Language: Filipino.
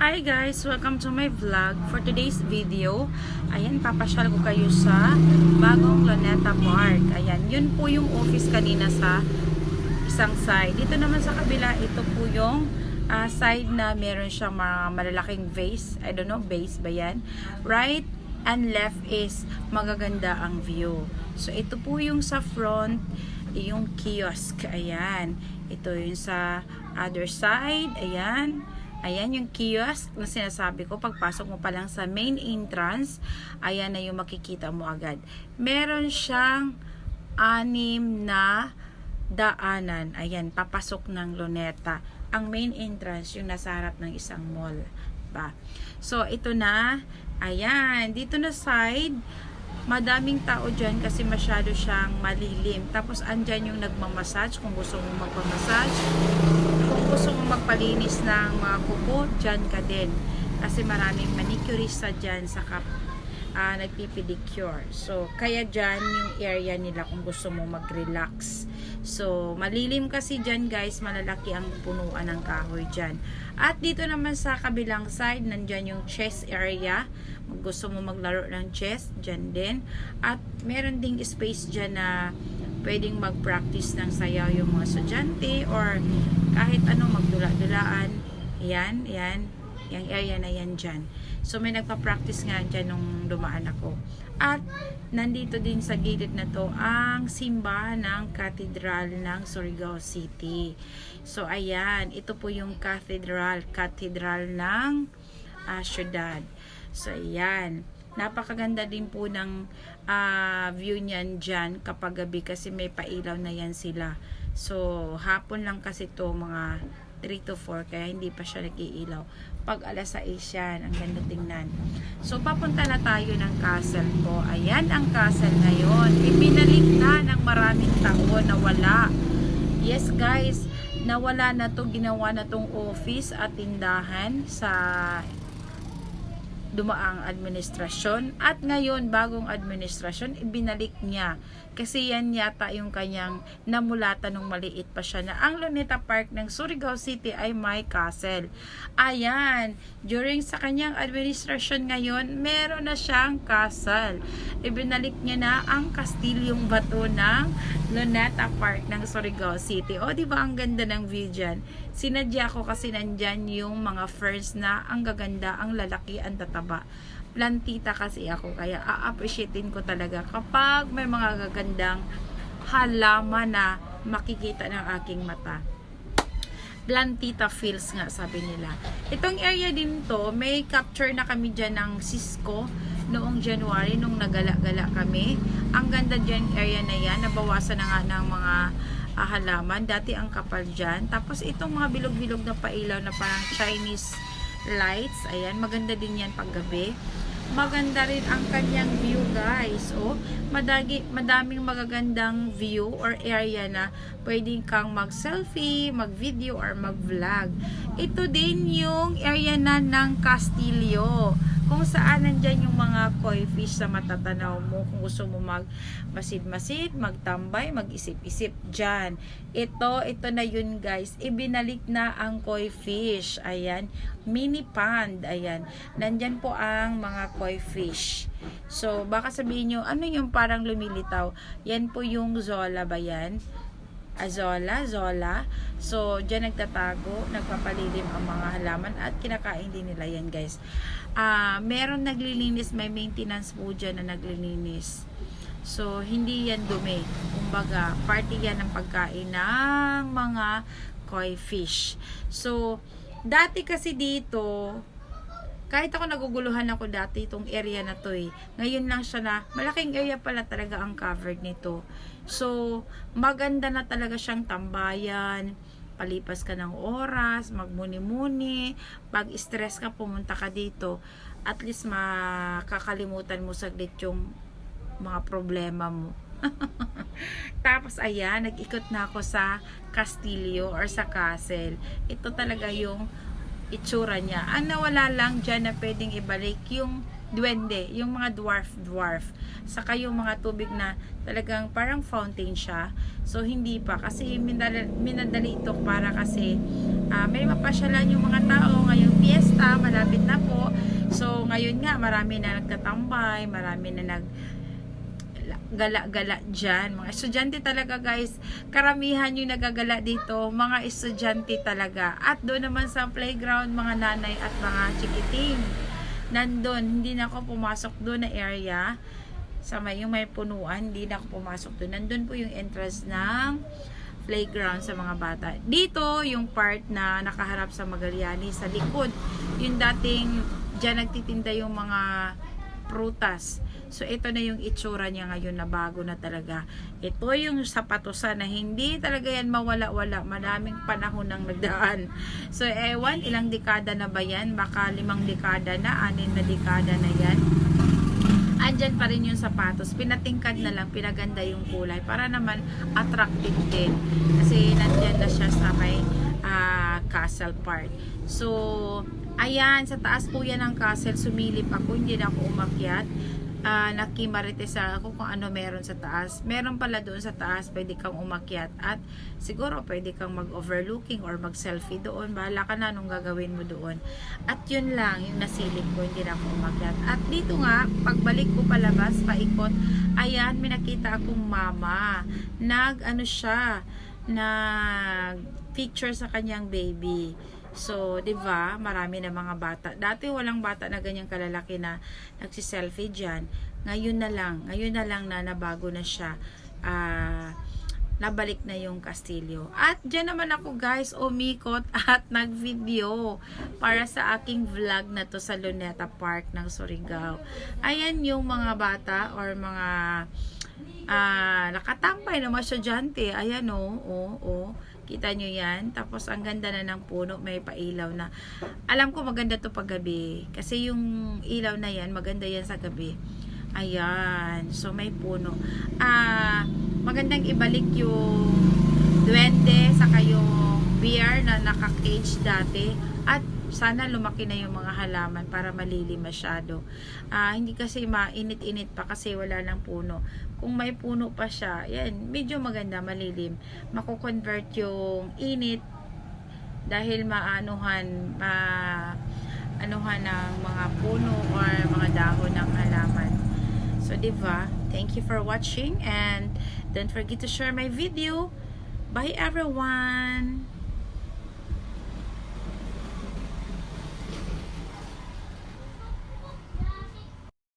Hi guys! Welcome to my vlog. For today's video, ayan, papasyal ko kayo sa bagong Luneta Park. Ayan, yun po yung office kanina sa isang side. Dito naman sa kabila, ito po yung side na meron siyang mga malalaking vase. I don't know, vase ba yan? Right and left is magaganda ang view. So, ito po yung sa front, yung kiosk. Ayan. Ito yung sa other side. Ayan. Ayan yung kiosk na sinasabi ko. Pagpasok mo pa lang sa main entrance, ayan na yung makikita mo agad. Meron siyang 6 na daanan. Ayan, papasok ng Luneta. Ang main entrance, yung nasa harap ng isang mall. Ba? So, ito na. Ayan, dito na side. Madaming tao dyan kasi masyado siyang malilim. Tapos, andyan yung nagmamassage kung gusto mong magpamassage. Kung gusto mong magpalinis ng mga kuko, dyan ka din. Kasi maraming manicurista dyan sa nagpipedicure. So, kaya dyan yung area nila kung gusto mong mag-relax. So, malilim kasi dyan guys, malalaki ang punuan ng kahoy dyan. At dito naman sa kabilang side, nandyan yung chess area. Kung gusto mo maglaro ng chess, dyan din. At meron ding space dyan na pwedeng mag-practice ng sayaw yung mga estudyante or kahit ano, magdula-dulaan. Yan, yan. Yung area na yan dyan. So, may nagpa-practice nga dyan nung dumaan ako. At, nandito din sa gilid na to ang simbahan ng Cathedral ng Surigao City. So, ayan. Ito po yung Cathedral ng syudad. So, ayan. Napakaganda din po ng view niyan dyan kapag gabi kasi may pailaw na yan sila. So, hapon lang kasi to mga 3 to 4 kaya hindi pa siya nag-iilaw. Pag alas 6 yan, ang ganda tingnan. So, papunta na tayo ng castle ko. Ayan ang castle ngayon. Ibinalik na ng maraming taon na wala. Yes guys, nawala na to, ginawa na tong office at tindahan sa dumaang administrasyon at ngayon bagong administrasyon ibinalik niya kasi yan yata yung kanyang namulatan nung maliit pa siya na ang Luneta Park ng Surigao City ay may castle. Ayan, during sa kanyang administrasyon ngayon meron na siyang castle. Ibinalik niya na ang kastilyong bato ng Luneta Park ng Surigao City. O diba ang ganda ng view dyan? Sinadya ko kasi nandyan yung mga ferns na ang gaganda, ang lalaki, ang tataba. Plantita kasi ako, kaya a-appreciatein ko talaga kapag may mga gagandang halaman na makikita ng aking mata. Plantita feels nga, sabi nila. Itong area din to, may capture na kami dyan ng Cisco noong January, nung nagala-gala kami. Ang ganda dyan area na yan, nabawasan na nga ng mga halaman. Dati ang kapal dyan. Tapos itong mga bilog-bilog na pailaw na parang Chinese lights. Ayan, maganda din yan paggabi. Maganda rin ang kanyang view guys. O, madaming magagandang view or area na pwedeng kang mag-selfie, mag-video, or mag-vlog. Ito din yung area na ng Castillo. Kung saan nandyan yung mga koi fish sa matatanaw mo. Kung gusto mo mag-masid-masid, magtambay, mag-isip-isip dyan. Ito na yun guys. Ibinalik na ang koi fish. Ayan. Mini pond. Ayan. Nandyan po ang mga koi fish. So, baka sabihin nyo, ano yung parang lumilitaw? Yan po yung Zola ba yan? Zola. So, dyan nagtatago, nagpapalilim ang mga halaman at kinakain din nila yan guys. Meron naglilinis, may maintenance po dyan na naglilinis. So, hindi yan dumi. Kumbaga, party yan ng pagkain ng mga koi fish. So, dati kasi dito, kahit ako naguguluhan ako dati itong area na to eh. Ngayon lang siya na, malaking area pala talaga ang covered nito. So, maganda na talaga siyang tambayan. Palipas ka ng oras, magmuni-muni. Pag stress ka, pumunta ka dito. At least makakalimutan mo saglit yung mga problema mo. Tapos ayan, nag-ikot na ako sa Castillo or sa castle. Ito talaga yung itsura niya. Ang nawala lang dyan na pwedeng ibalik yung duwende, yung mga dwarf. Saka yung mga tubig na talagang parang fountain siya. So, hindi pa. Kasi minadali ito para kasi may mapasyalan yung mga tao ngayong fiesta, ngayon nga, marami na nagtatambay, marami na gala-gala dyan. Mga estudyante talaga guys, karamihan yung nagagala dito, mga estudyante talaga. At doon naman sa playground, mga nanay at mga chikiting. Nandun, hindi na ako pumasok doon na area. Sa yung may punuan, hindi na ako pumasok doon. Nandun po yung entrance ng playground sa mga bata. Dito, yung part na nakaharap sa Magallanes, sa likod, yung dating dyan nagtitinda yung mga prutas. So, ito na yung itsura niya ngayon na bago na talaga. Ito yung sapatosa na hindi talaga yan mawala-wala. Maraming panahon nang nagdaan. So, ewan, ilang dekada na ba yan? Baka 5 dekada na, 6 na dekada na yan. Andyan pa rin yung sapatos. Pinatingkad na lang, pinaganda yung kulay para naman attractive din. Kasi nandyan na siya sa may castle part. So, ayan, sa taas po yan ng castle. Sumilip ako, hindi na ako umakyat. Nakimarites ako kung ano meron sa taas. Meron pala doon sa taas, pwede kang umakyat at siguro pwede kang mag-overlooking or mag-selfie doon. Bahala ka na nung gagawin mo doon. At yun lang, yung nasilip ko, hindi na ako umakyat. At dito nga, pagbalik ko palabas, paikot, ayan, may nakita akong mama. Nag picture sa kanyang baby. So, 'di ba? Marami na mga bata. Dati walang bata na ganyang kalalaki na nagsi-selfie diyan. Ngayon na lang na nabago na siya. Nabalik na yung Kastilyo. At diyan naman ako guys, umikot at nag-video para sa aking vlog na to sa Luneta Park ng Surigao. Ayan yung mga bata or mga nakatampay na mga estudyante. Ayan oh. Kita nyo yan. Tapos, ang ganda na ng puno. May pailaw na. Alam ko maganda to pag gabi. Kasi yung ilaw na yan, maganda yan sa gabi. Ayan. So, may puno. Magandang ibalik yung duwende saka yung bear na naka-cage dati. At sana lumaki na yung mga halaman para malilim masyado. Hindi kasi mainit-init pa kasi wala ng puno. Kung may puno pa siya, yan, medyo maganda, malilim. Mako-convert yung init dahil maanuhan ng mga puno or mga dahon ng halaman. So, diba? Thank you for watching and don't forget to share my video. Bye everyone!